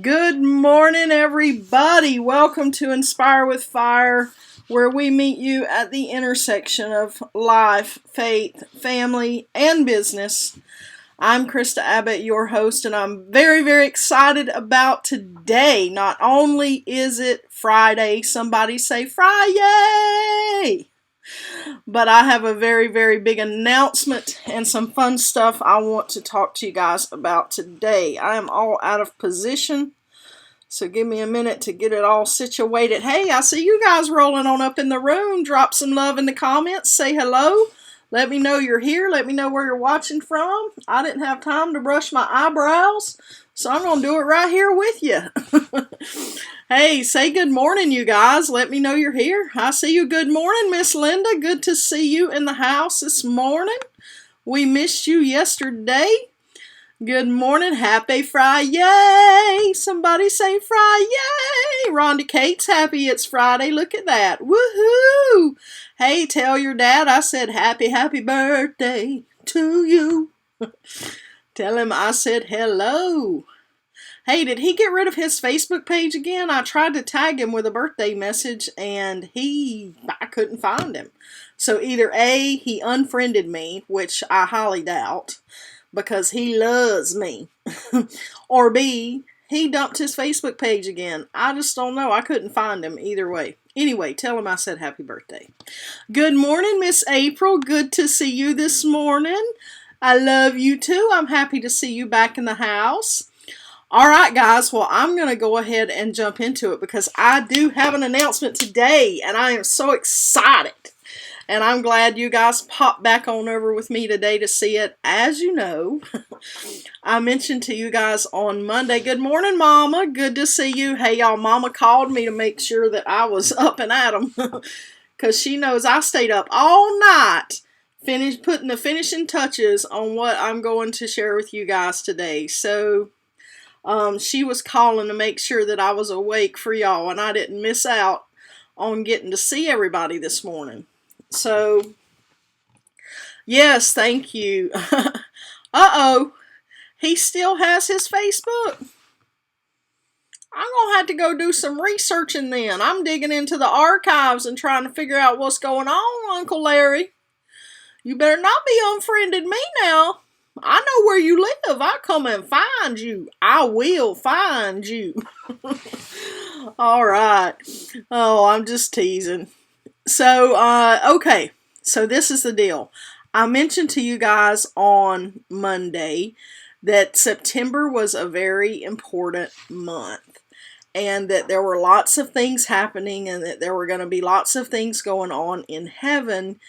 Good morning, everybody. Welcome to Inspire with Fire, where we meet you at the intersection of life, faith, family, and business. I'm Krista Abbott, your host, and I'm very, very excited about today. Not only is it Friday, somebody say Friday, but I have a very, very big announcement and some fun stuff I want to talk to you guys about today. I am all out of position, so give me a minute to get it all situated. Hey, I see you guys rolling on up in the room. Drop some love in the comments. Say hello. Let me know you're here. Let me know where you're watching from. I didn't have time to brush my eyebrows, so I'm going to do it right here with you. Hey, say good morning, you guys. Let me know you're here. I see you. Good morning, Miss Linda. Good to see you in the house this morning. We missed you yesterday. Good morning. Happy Friday. Somebody say Friday. Rhonda Kate's happy it's Friday. Look at that. Woohoo. Hey, tell your dad I said happy birthday to you. Tell him I said hello. Hey, did he get rid of his Facebook page again? I tried to tag him with a birthday message and I couldn't find him. So either A, he unfriended me, which I highly doubt, because he loves me, or B, he dumped his Facebook page again. I just don't know. I couldn't find him either way. Anyway, tell him I said happy birthday. Good morning, Miss April. Good to see you this morning. I love you too. I'm happy to see you back in the house. All right, guys. Well, I'm going to go ahead and jump into it because I do have an announcement today, and I am so excited. And I'm glad you guys popped back on over with me today to see it. As you know, I mentioned to you guys on Monday, good morning, Mama. Good to see you. Hey, y'all, Mama called me to make sure that I was up and at 'em because she knows I stayed up all night putting the finishing touches on what I'm going to share with you guys today. So she was calling to make sure that I was awake for y'all and I didn't miss out on getting to see everybody this morning. So, yes, thank you. Uh-oh, he still has his Facebook. I'm going to have to go do some researching then. I'm digging into the archives and trying to figure out what's going on, Uncle Larry. You better not be unfriended me now. I know where you live. I'll come and find you. I will find you. All right. Oh, I'm just teasing. So, okay. So this is the deal. I mentioned to you guys on Monday that September was a very important month and that there were lots of things happening and that there were going to be lots of things going on in heaven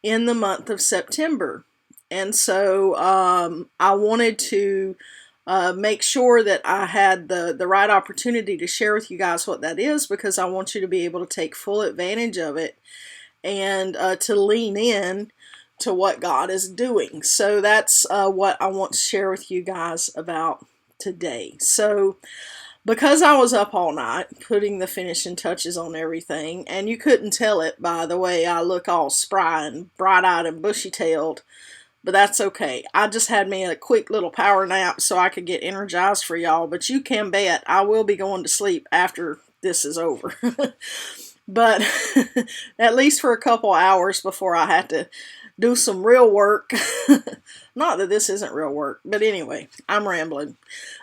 in the month of September. And so I wanted to make sure that I had the right opportunity to share with you guys what that is because I want you to be able to take full advantage of it and to lean in to what God is doing. So that's what I want to share with you guys about today. So because I was up all night putting the finishing touches on everything, and you couldn't tell it by the way I look all spry and bright-eyed and bushy-tailed, but that's okay. I just had me a quick little power nap so I could get energized for y'all, but you can bet I will be going to sleep after this is over. But at least for a couple hours before I had to do some real work. Not that this isn't real work, but anyway, I'm rambling.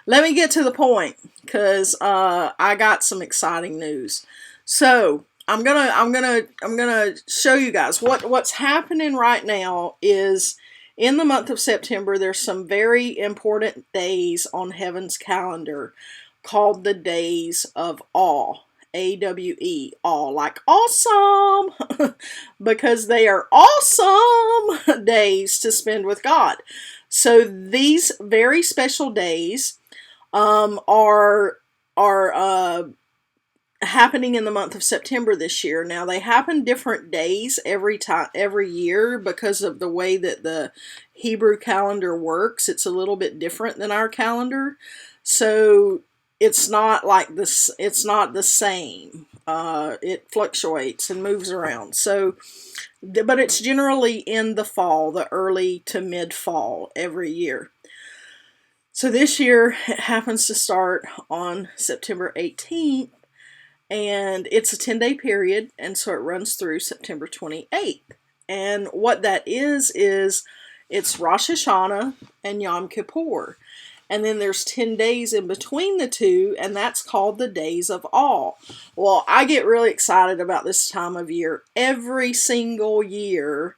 Let me get to the point because I got some exciting news. So I'm gonna show you guys what's happening right now. Is in the month of September, there's some very important days on heaven's calendar called the Days of Awe. AWE, all like awesome, because they are awesome days to spend with God. So these very special days are happening in the month of September this year. Now they happen different days every year because of the way that the Hebrew calendar works. It's a little bit different than our calendar. So it's not like this. It's not the same. It fluctuates and moves around. So, but it's generally in the fall, the early to mid fall every year. So this year it happens to start on September 18th, and it's a 10-day period, and so it runs through September 28th. And what that is it's Rosh Hashanah and Yom Kippur. And then there's 10 days in between the two, and that's called the Days of Awe. Well, I get really excited about this time of year every single year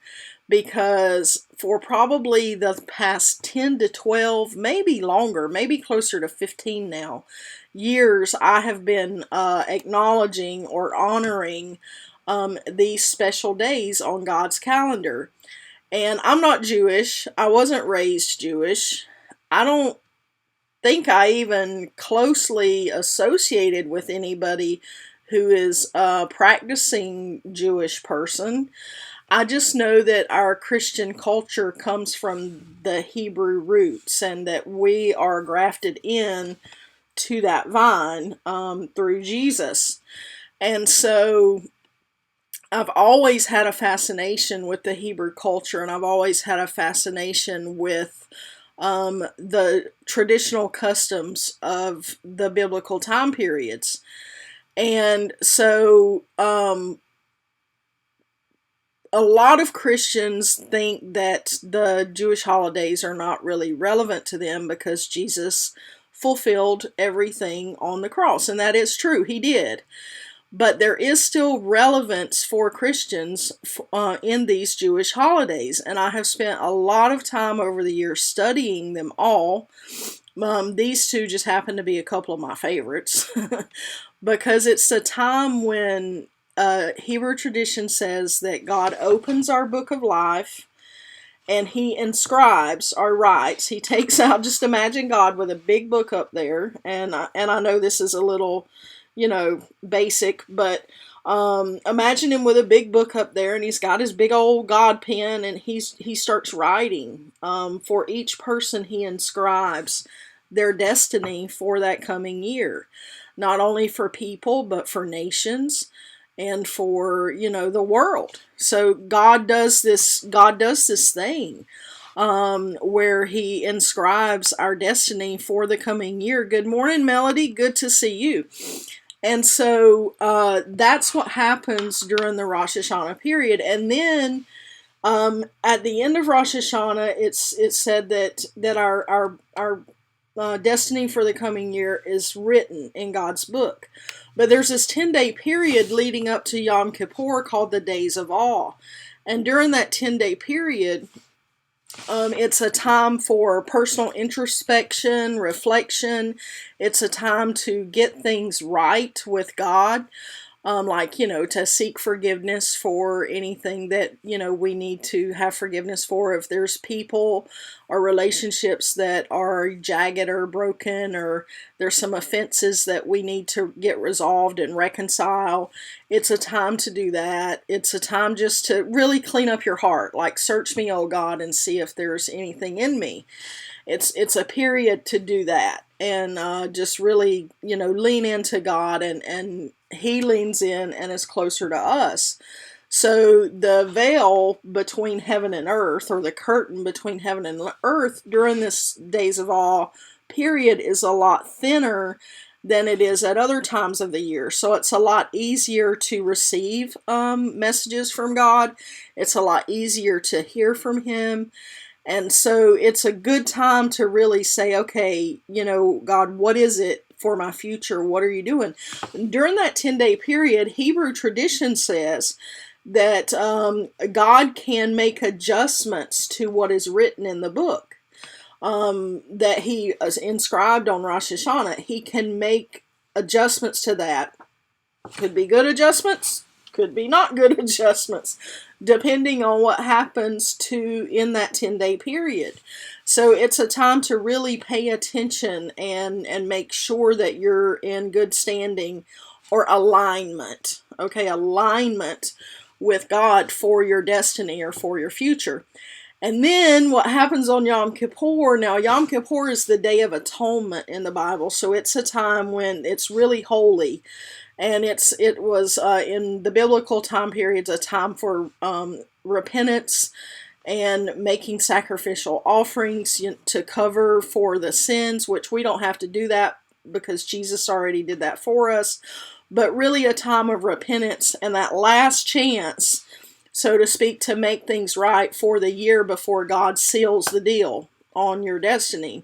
because for probably the past 10 to 12, maybe longer, maybe closer to 15 now, years, I have been acknowledging or honoring these special days on God's calendar. And I'm not Jewish. I wasn't raised Jewish. I don't think I even closely associated with anybody who is a practicing Jewish person. I just know that our Christian culture comes from the Hebrew roots and that we are grafted in to that vine through Jesus. And so I've always had a fascination with the Hebrew culture, and I've always had a fascination with the traditional customs of the biblical time periods. And so a lot of Christians think that the Jewish holidays are not really relevant to them because Jesus fulfilled everything on the cross. And that is true, he did. But there is still relevance for Christians in these Jewish holidays. And I have spent a lot of time over the years studying them all. These two just happen to be a couple of my favorites because it's the time when Hebrew tradition says that God opens our book of life and he inscribes or writes. He takes out, just imagine God with a big book up there. And I know this is a little, basic, but imagine him with a big book up there, and he's got his big old God pen, and he starts writing. For each person, he inscribes their destiny for that coming year, not only for people but for nations and for the world. So God does this thing where he inscribes our destiny for the coming year. Good morning, Melody. Good to see you. And so that's what happens during the Rosh Hashanah period. And then at the end of Rosh Hashanah, it's said that our destiny for the coming year is written in God's book. But there's this 10-day period leading up to Yom Kippur called the Days of Awe. And during that 10-day period, it's a time for personal introspection, reflection. It's a time to get things right with God. To seek forgiveness for anything that, we need to have forgiveness for. If there's people or relationships that are jagged or broken, or there's some offenses that we need to get resolved and reconcile, it's a time to do that. It's a time just to really clean up your heart. Like, search me, oh God, and see if there's anything in me. It's a period to do that, and just really, lean into God, and he leans in and is closer to us. So the veil between heaven and earth, or the curtain between heaven and earth during this Days of Awe period, is a lot thinner than it is at other times of the year. So it's a lot easier to receive messages from God. It's a lot easier to hear from him. And so it's a good time to really say, okay, God, what is it for my future? What are you doing? During that 10-day period, Hebrew tradition says that God can make adjustments to what is written in the book that he has inscribed on Rosh Hashanah. He can make adjustments to that. Could be good adjustments, could be not good adjustments, depending on what happens in that 10-day period. So it's a time to really pay attention and make sure that you're in good standing or alignment. Okay, alignment with God for your destiny or for your future. And then what happens on Yom Kippur? Now, Yom Kippur is the Day of Atonement in the Bible, so it's a time when it's really holy. And it was in the biblical time periods a time for repentance and making sacrificial offerings to cover for the sins, which we don't have to do that because Jesus already did that for us, but really a time of repentance and that last chance, so to speak, to make things right for the year before God seals the deal on your destiny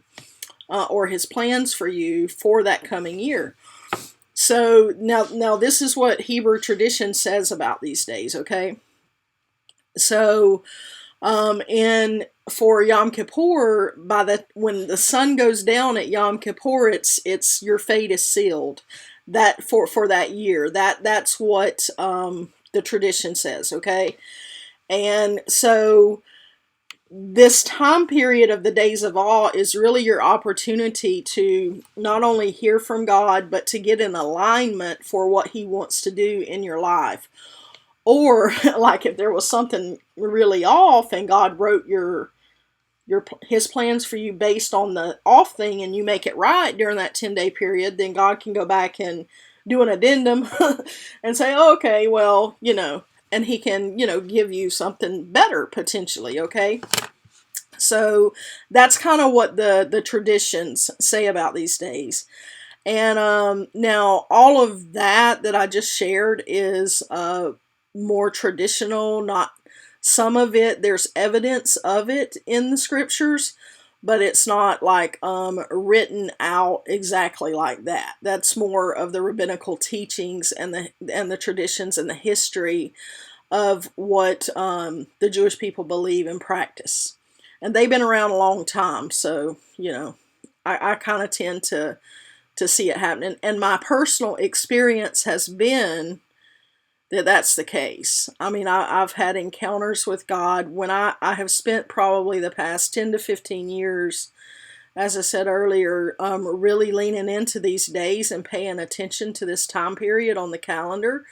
or his plans for you for that coming year. So now this is what Hebrew tradition says about these days, okay? So and for Yom Kippur, when the sun goes down at Yom Kippur, it's your fate is sealed. That for that year. That's what the tradition says, okay? And so this time period of the days of awe is really your opportunity to not only hear from God, but to get in alignment for what he wants to do in your life. Or like if there was something really off and God wrote his plans for you based on the off thing and you make it right during that 10-day period, then God can go back and do an addendum and say, oh, okay, well, and he can, give you something better potentially, okay? So that's kind of what the traditions say about these days. And now all of that I just shared is more traditional, not some of it, there's evidence of it in the scriptures, but it's not like written out exactly like that. That's more of the rabbinical teachings and the traditions and the history of what the Jewish people believe and practice. And they've been around a long time, so I kind of tend to see it happening. And my personal experience has been that's the case. I mean, I've had encounters with God when I have spent probably the past 10 to 15 years, as I said earlier, really leaning into these days and paying attention to this time period on the calendar,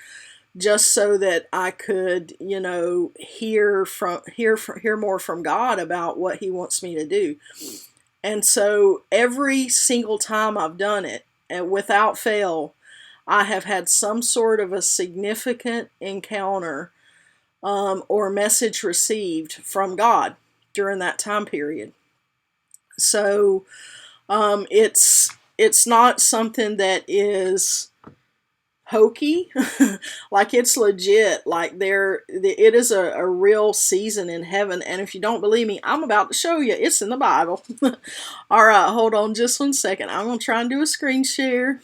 just so that I could, hear more from God about what he wants me to do. And so every single time I've done it, and without fail, I have had some sort of a significant encounter or message received from God during that time period. So it's not something that is hokey, like it's legit, like it is a real season in heaven. And if you don't believe me, I'm about to show you. It's in the Bible. All right, hold on just 1 second. I'm going to try and do a screen share.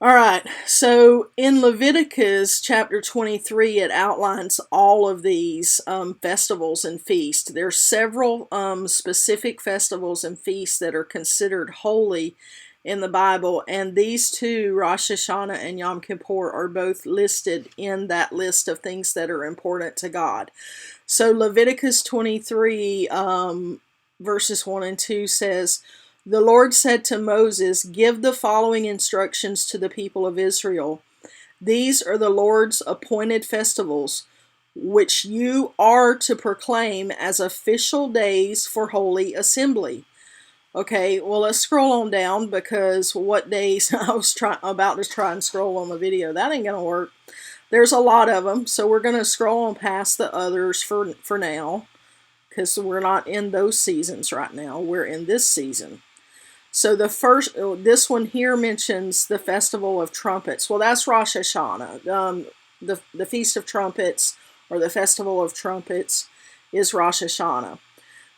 All right, so in Leviticus chapter 23, it outlines all of these festivals and feasts. There's several specific festivals and feasts that are considered holy in the Bible, and these two, Rosh Hashanah and Yom Kippur, are both listed in that list of things that are important to God. So Leviticus 23 verses 1 and 2 says, "The Lord said to Moses, give the following instructions to the people of Israel. These are the Lord's appointed festivals, which you are to proclaim as official days for holy assembly." Okay, well, let's scroll on down, because what days I was about to try and scroll on the video. That ain't going to work. There's a lot of them, so we're going to scroll on past the others for now, because we're not in those seasons right now. We're in this season. So this one here mentions the Festival of Trumpets. Well, that's Rosh Hashanah. The Feast of Trumpets, or the Festival of Trumpets, is Rosh Hashanah.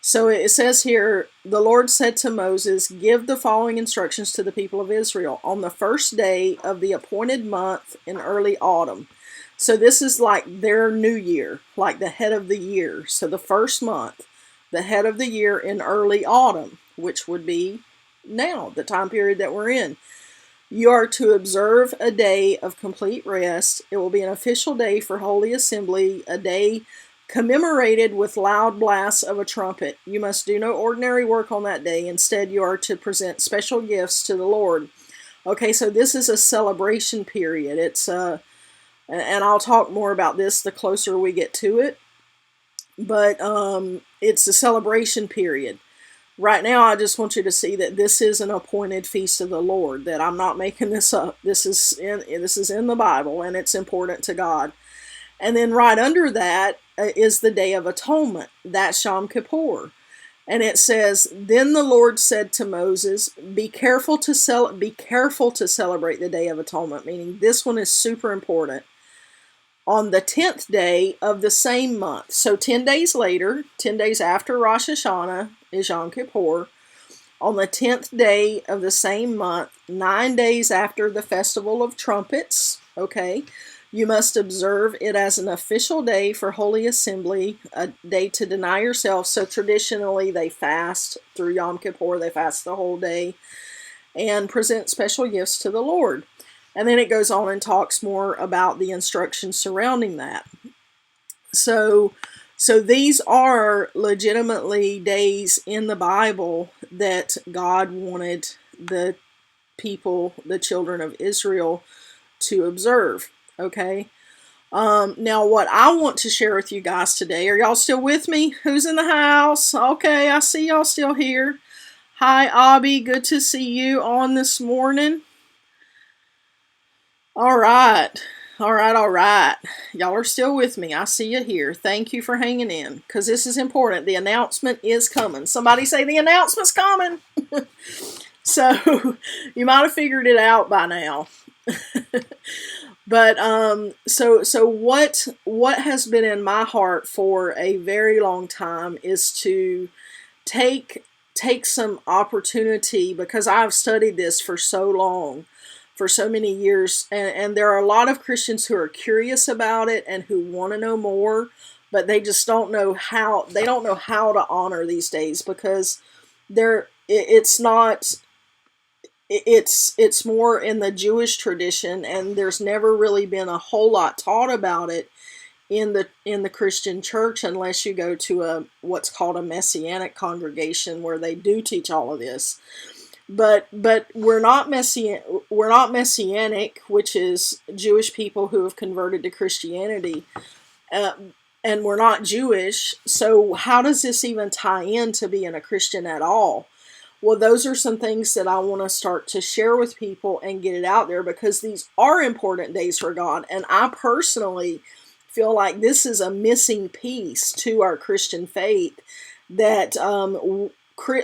So it says here, the Lord said to Moses, give the following instructions to the people of Israel on the first day of the appointed month in early autumn. So this is like their new year, like the head of the year. So the first month, the head of the year in early autumn, which would be now, the time period that we're in. You are to observe a day of complete rest. It will be an official day for holy assembly, a day commemorated with loud blasts of a trumpet. You must do no ordinary work on that day. Instead, you are to present special gifts to the Lord. Okay, so this is a celebration period. It's and I'll talk more about this the closer we get to it. But it's a celebration period. Right now, I just want you to see that this is an appointed feast of the Lord, that I'm not making this up. This is in the Bible, and it's important to God. And then right under that, is the Day of Atonement. That's Yom Kippur. And it says, "Then the Lord said to Moses, be careful to celebrate the Day of Atonement," meaning this one is super important, "on the 10th day of the same month." So 10 days later, 10 days after Rosh Hashanah is Yom Kippur. On the 10th day of the same month, 9 days after the Festival of Trumpets, okay, you must observe it as an official day for Holy Assembly, a day to deny yourself. So traditionally they fast through Yom Kippur, they fast the whole day and present special gifts to the Lord. And then it goes on and talks more about the instructions surrounding that. So these are legitimately days in the Bible that God wanted the people, the children of Israel, to observe. Okay. Now what I want to share with you guys today, are y'all still with me? Who's in the house? Okay, I see y'all still here. Hi, Abby. Good to see you on this morning. All right. Y'all are still with me. I see you here. Thank you for hanging in, because this is important. The announcement is coming. Somebody say the announcement's coming. So you might have figured it out by now. But so what has been in my heart for a very long time is to take some opportunity, because I've studied this for so long, for so many years, and there are a lot of Christians who are curious about it and who want to know more, but they just don't know how. They don't know how to honor these days, because it's more in the Jewish tradition, and there's never really been a whole lot taught about it in the Christian church, unless you go to what's called a Messianic congregation, where they do teach all of this. But we're not Messianic, which is Jewish people who have converted to Christianity, and we're not Jewish. So how does this even tie into being a Christian at all? Well, those are some things that I want to start to share with people and get it out there, because these are important days for God. And I personally feel like this is a missing piece to our Christian faith, that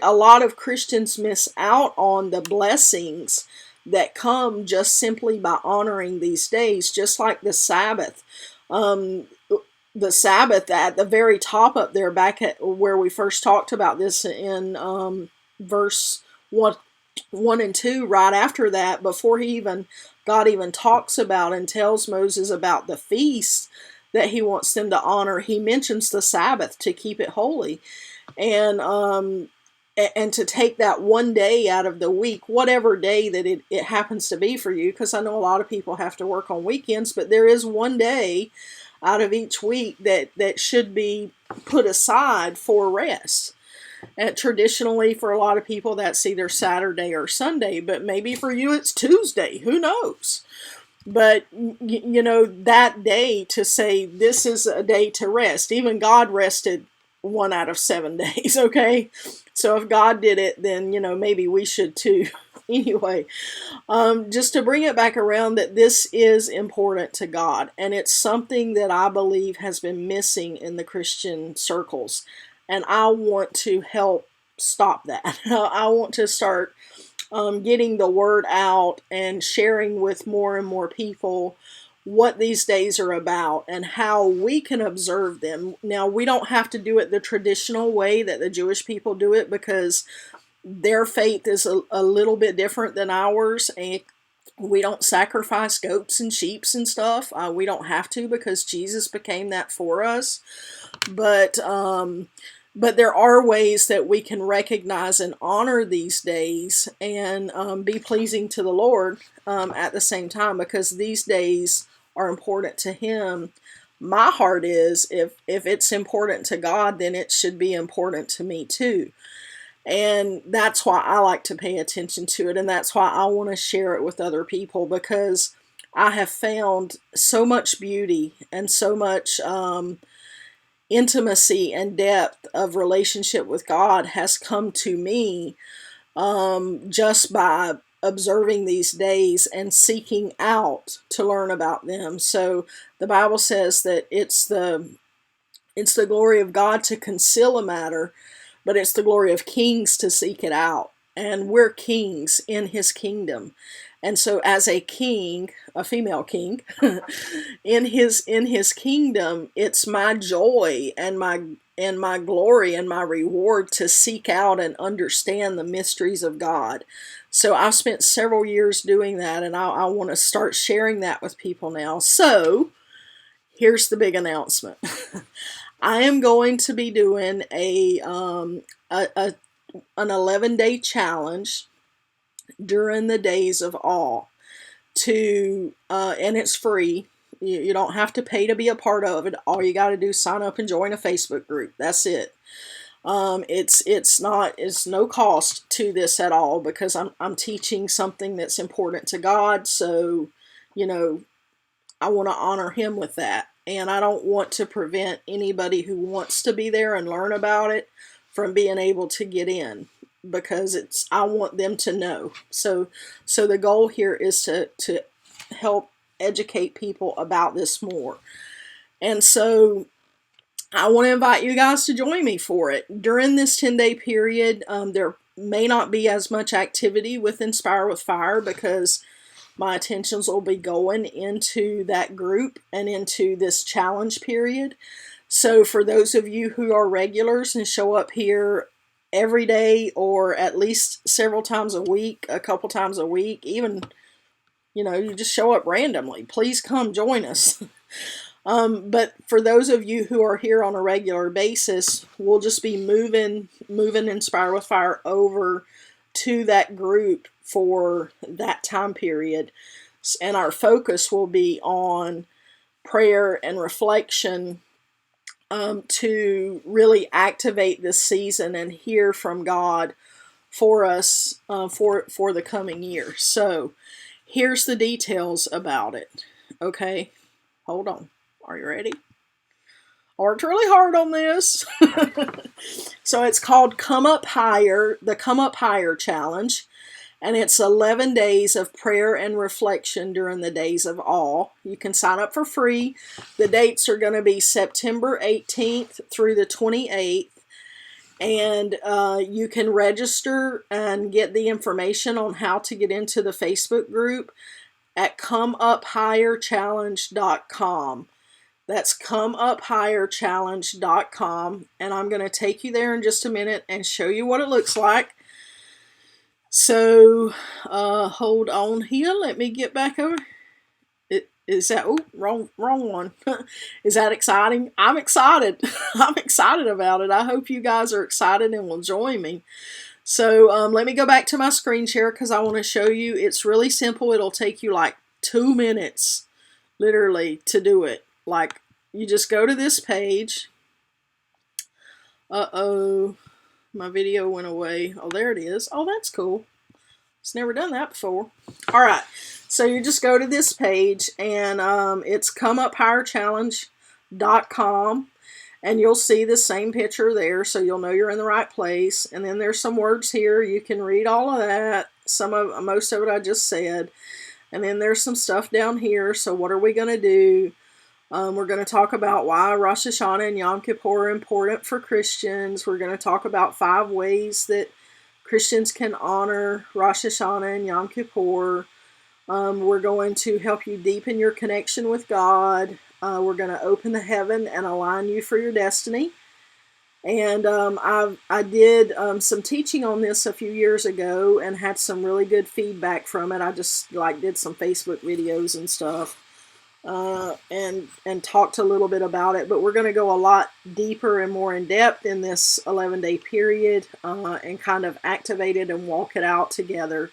a lot of Christians miss out on the blessings that come just simply by honoring these days, just like the Sabbath. The Sabbath at the very top up there, back at where we first talked about this in verse 1 and 2, right after that, before God even talks about and tells Moses about the feast that he wants them to honor, he mentions the Sabbath to keep it holy, and to take that one day out of the week, whatever day that it happens to be for you, because I know a lot of people have to work on weekends, but there is one day out of each week that should be put aside for rest. And traditionally, for a lot of people, that's either Saturday or Sunday, but maybe for you it's Tuesday. Who knows? But, that day, to say this is a day to rest. Even God rested 1 out of 7 days, okay? So if God did it, then, maybe we should too. Anyway, just to bring it back around, that this is important to God. And it's something that I believe has been missing in the Christian circles. And I want to help stop that. I want to start getting the word out and sharing with more and more people what these days are about and how we can observe them. Now, we don't have to do it the traditional way that the Jewish people do it, because their faith is a little bit different than ours, and we don't sacrifice goats and sheep and stuff. We don't have to, because Jesus became that for us. But there are ways that we can recognize and honor these days and be pleasing to the Lord at the same time, because these days are important to Him. My heart is, if it's important to God, then it should be important to me too. And that's why I like to pay attention to it, and that's why I want to share it with other people, because I have found so much beauty and so much intimacy and depth of relationship with God has come to me just by observing these days and seeking out to learn about them. So the Bible says that it's the It's the glory of God to conceal a matter, but it's the glory of kings to seek it out. And we're kings in his kingdom. And so as a king, a female king, in his kingdom, it's my joy and my glory and my reward to seek out and understand the mysteries of God. So I've spent several years doing that, and I want to start sharing that with people now. So here's the big announcement. I am going to be doing an 11-day challenge during the days of awe and it's free. You don't have to pay to be a part of it. All you got to do is sign up and join a Facebook group. That's it. It's no cost to this at all, because I'm teaching something that's important to God. So, I want to honor him with that. And I don't want to prevent anybody who wants to be there and learn about it from being able to get in, because I want them to know. So the goal here is to help educate people about this more. And so I want to invite you guys to join me for it. During this 10-day period, there may not be as much activity with Inspire with Fire, because my attentions will be going into that group and into this challenge period. So for those of you who are regulars and show up here every day, or at least several times a week, a couple times a week, even, you just show up randomly, please come join us. But for those of you who are here on a regular basis, we'll just be moving Inspire with Fire over to that group for that time period. And our focus will be on prayer and reflection, to really activate this season and hear from God for us, for the coming year. So here's the details about it. Okay, hold on. Are you ready? I worked really hard on this. So it's called Come Up Higher, the Come Up Higher Challenge. And it's 11 days of prayer and reflection during the days of awe. You can sign up for free. The dates are going to be September 18th through the 28th. And you can register and get the information on how to get into the Facebook group at comeuphigherchallenge.com. That's comeuphigherchallenge.com. And I'm going to take you there in just a minute and show you what it looks like. So, hold on here. Let me get back over. Is that, wrong one. Is that exciting? I'm excited. I'm excited about it. I hope you guys are excited and will join me. So, let me go back to my screen share, because I want to show you. It's really simple. It'll take you like 2 minutes, literally, to do it. Like, you just go to this page. My video went away. Oh, there it is. Oh, that's cool. It's never done that before. All right. So you just go to this page, and it's comeuphigherchallenge.com, and you'll see the same picture there, so you'll know you're in the right place. And then there's some words here. You can read all of that. Most of it I just said. And then there's some stuff down here. So what are we going to do? We're going to talk about why Rosh Hashanah and Yom Kippur are important for Christians. We're going to talk about 5 ways that Christians can honor Rosh Hashanah and Yom Kippur. We're going to help you deepen your connection with God. We're going to open the heaven and align you for your destiny. And I did some teaching on this a few years ago and had some really good feedback from it. I just did some Facebook videos and stuff. And talked a little bit about it, but we're going to go a lot deeper and more in depth in this 11-day period, and kind of activate it and walk it out together.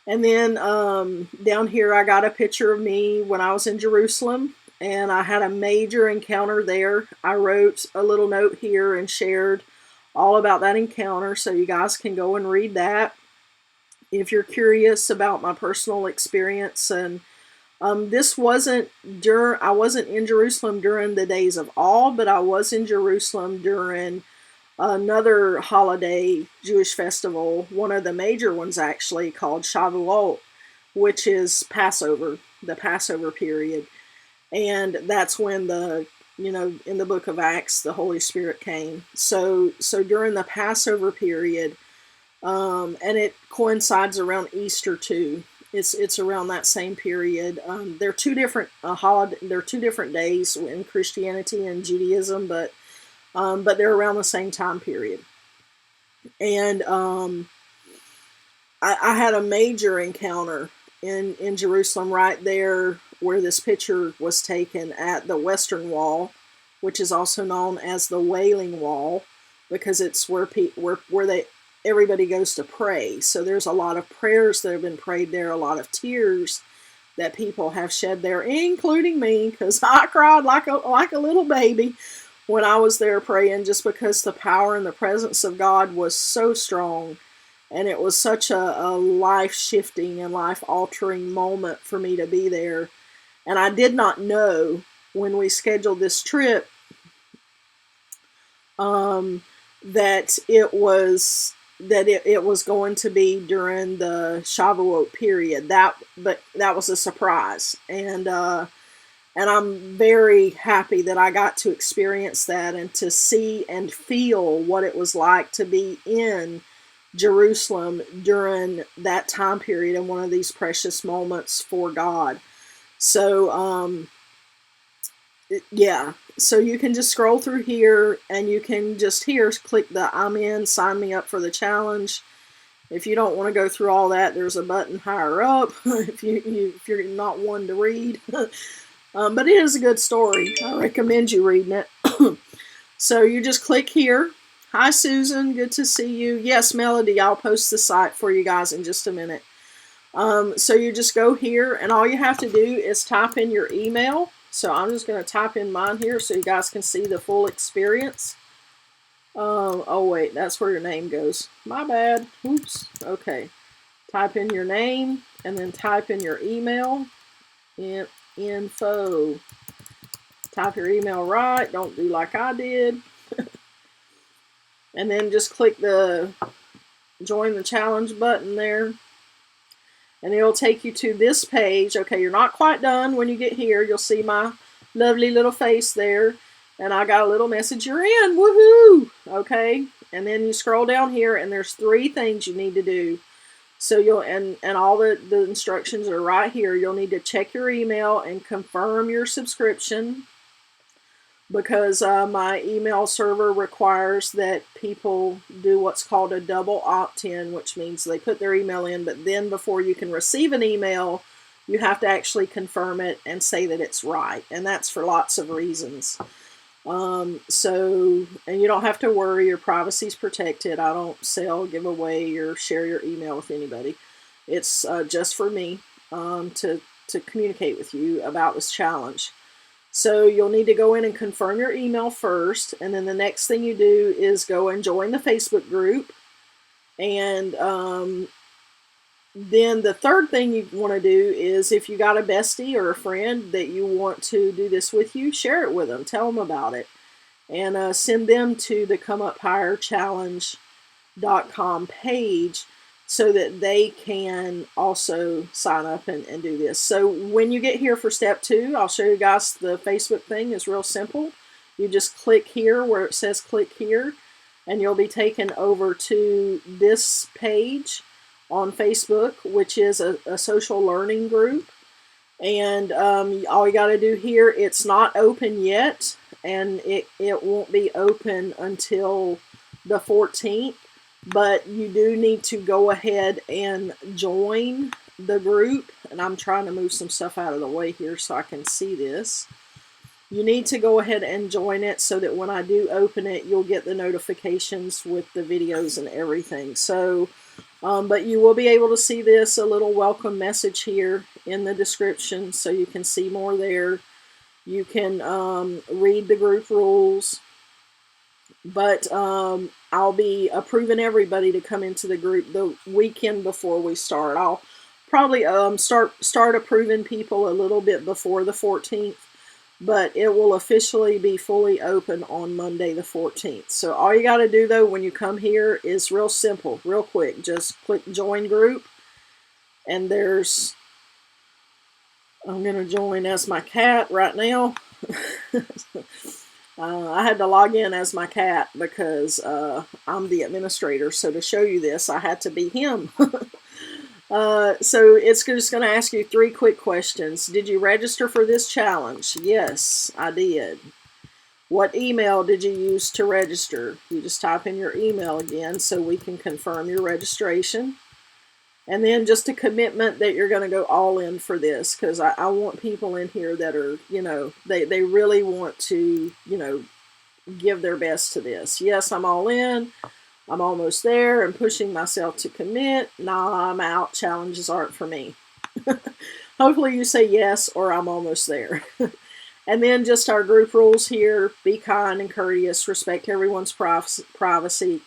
And then down here I got a picture of me when I was in Jerusalem, and I had a major encounter there. I wrote a little note here and shared all about that encounter, so you guys can go and read that if you're curious about my personal experience. And this wasn't I wasn't in Jerusalem during the days of awe, but I was in Jerusalem during another holiday Jewish festival, one of the major ones actually, called Shavuot, which is Passover, the Passover period. And that's when the in the book of Acts, the Holy Spirit came. So during the Passover period, and it coincides around Easter too. It's around that same period. They're two different They're 2 different days in Christianity and Judaism, but they're around the same time period. And I had a major encounter in Jerusalem, right there where this picture was taken, at the Western Wall, which is also known as the Wailing Wall, because it's where everybody goes to pray. So there's a lot of prayers that have been prayed there, a lot of tears that people have shed there, including me, because I cried like a little baby when I was there praying, just because the power and the presence of God was so strong. And it was such a life-shifting and life-altering moment for me to be there. And I did not know when we scheduled this trip that it was going to be during the Shavuot period. But that was a surprise. And I'm very happy that I got to experience that and to see and feel what it was like to be in Jerusalem during that time period and one of these precious moments for God. So, yeah. So you can just scroll through here, and you can just click the I'm in, sign me up for the challenge. If you don't want to go through all that, there's a button higher up if you're not one to read. But it is a good story. I recommend you reading it. So you just click here. Hi, Susan. Good to see you. Yes, Melody, I'll post the site for you guys in just a minute. So you just go here, and all you have to do is type in your email. So I'm just going to type in mine here so you guys can see the full experience. Oh, wait, that's where your name goes. My bad. Oops. Okay. Type in your name, and then type in your email. Info. Type your email right. Don't do like I did. And then just click the join the challenge button there. And it'll take you to this page. Okay, you're not quite done. When you get here, you'll see my lovely little face there. And I got a little message, you're in, woohoo! Okay, and then you scroll down here, and there's 3 things you need to do. So and all the instructions are right here. You'll need to check your email and confirm your subscription, because my email server requires that people do what's called a double opt-in, which means they put their email in, but then before you can receive an email, you have to actually confirm it and say that it's right, and that's for lots of reasons. And you don't have to worry, your privacy's protected. I don't sell, give away, or share your email with anybody. It's just for me to communicate with you about this challenge. So you'll need to go in and confirm your email first, and then the next thing you do is go and join the Facebook group. And then the third thing you want to do is, if you got a bestie or a friend that you want to do this with you, share it with them. Tell them about it. And send them to the ComeUpHigherChallenge.com page so that they can also sign up and do this. So when you get here for step 2, I'll show you guys the Facebook thing is real simple. You just click here where it says click here, and you'll be taken over to this page on Facebook, which is a social learning group. And all you got to do here, it's not open yet, and it won't be open until the 14th. But you do need to go ahead and join the group. And I'm trying to move some stuff out of the way here so I can see this. You need to go ahead and join it so that when I do open it, you'll get the notifications with the videos and everything. So, but you will be able to see this, a little welcome message here in the description, so you can see more there. You can read the group rules. But I'll be approving everybody to come into the group the weekend before we start. I'll probably start approving people a little bit before the 14th, but it will officially be fully open on Monday the 14th. So all you got to do, though, when you come here is real simple, real quick. Just click join group, and I'm going to join as my cat right now. I had to log in as my cat because I'm the administrator. So to show you this, I had to be him. So it's just going to ask you 3 quick questions. Did you register for this challenge? Yes, I did. What email did you use to register? You just type in your email again so we can confirm your registration. And then just a commitment that you're going to go all in for this, because I want people in here that are, they really want to, give their best to this. Yes, I'm all in. I'm almost there. I'm pushing myself to commit. Nah, I'm out. Challenges aren't for me. Hopefully you say yes or I'm almost there. And then just our group rules here. Be kind and courteous. Respect everyone's privacy.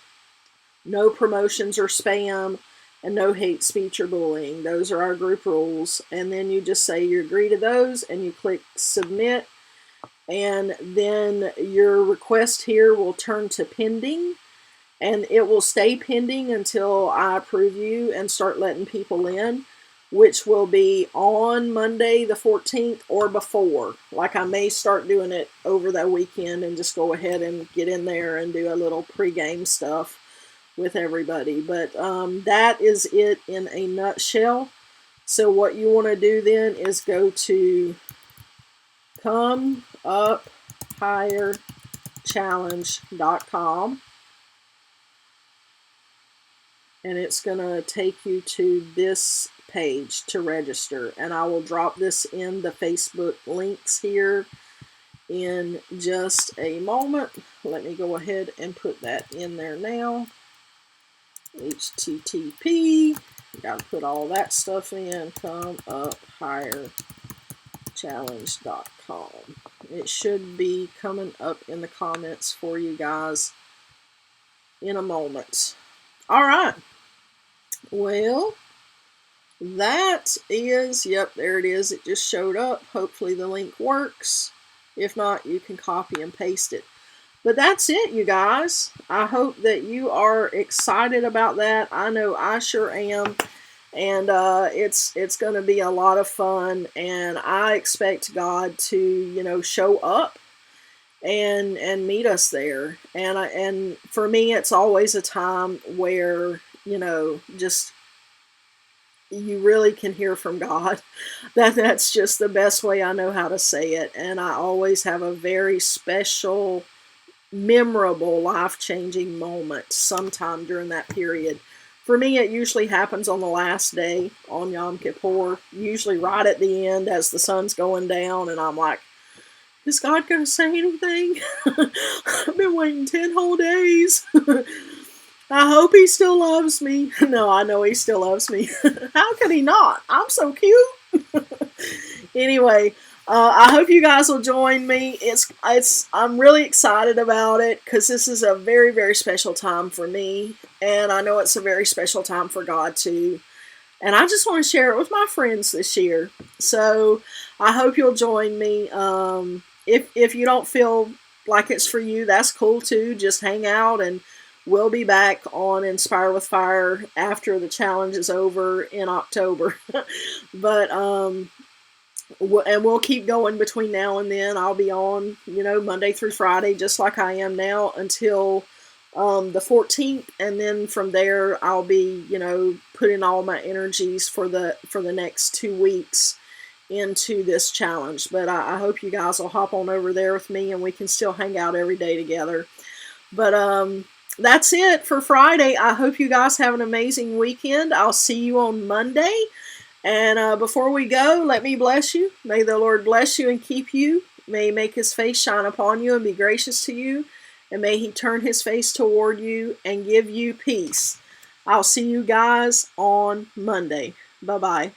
No promotions or spam. And no hate speech or bullying. Those are our group rules. And then you just say you agree to those and you click submit. And then your request here will turn to pending. And it will stay pending until I approve you and start letting people in, which will be on Monday the 14th or before. Like I may start doing it over that weekend and just go ahead and get in there and do a little pregame stuff with everybody. But that is it in a nutshell. So what you want to do then is go to comeuphighterchallenge.com, and it's going to take you to this page to register. And I will drop this in the Facebook links here in just a moment. Let me go ahead and put that in there now. HTTP, gotta put all that stuff in, comeuphighterchallenge.com. It should be coming up in the comments for you guys in a moment. All right. Well, that is, yep, there it is. It just showed up. Hopefully the link works. If not, you can copy and paste it. But that's it, you guys. I hope that you are excited about that. I know I sure am. And it's going to be a lot of fun. And I expect God to, show up and meet us there. And for me, it's always a time where, just you really can hear from God. That's just the best way I know how to say it. And I always have a very special, memorable, life-changing moment sometime during that period. For me, it usually happens on the last day on Yom Kippur, usually right at the end as the sun's going down, and I'm like, is God going to say anything? I've been waiting 10 whole days. I hope he still loves me. No, I know he still loves me. How could he not? I'm so cute. Anyway, I hope you guys will join me. I'm really excited about it because this is a very, very special time for me. And I know it's a very special time for God too. And I just want to share it with my friends this year. So I hope you'll join me. If you don't feel like it's for you, that's cool too. Just hang out, and we'll be back on Inspire with Fire after the challenge is over in October. But and we'll keep going between now and then. I'll be on, Monday through Friday, just like I am now, until the 14th. And then from there, I'll be, putting all my energies for the next 2 weeks into this challenge. But I hope you guys will hop on over there with me and we can still hang out every day together. But that's it for Friday. I hope you guys have an amazing weekend. I'll see you on Monday. And before we go, let me bless you. May the Lord bless you and keep you. May he make his face shine upon you and be gracious to you. And may he turn his face toward you and give you peace. I'll see you guys on Monday. Bye-bye.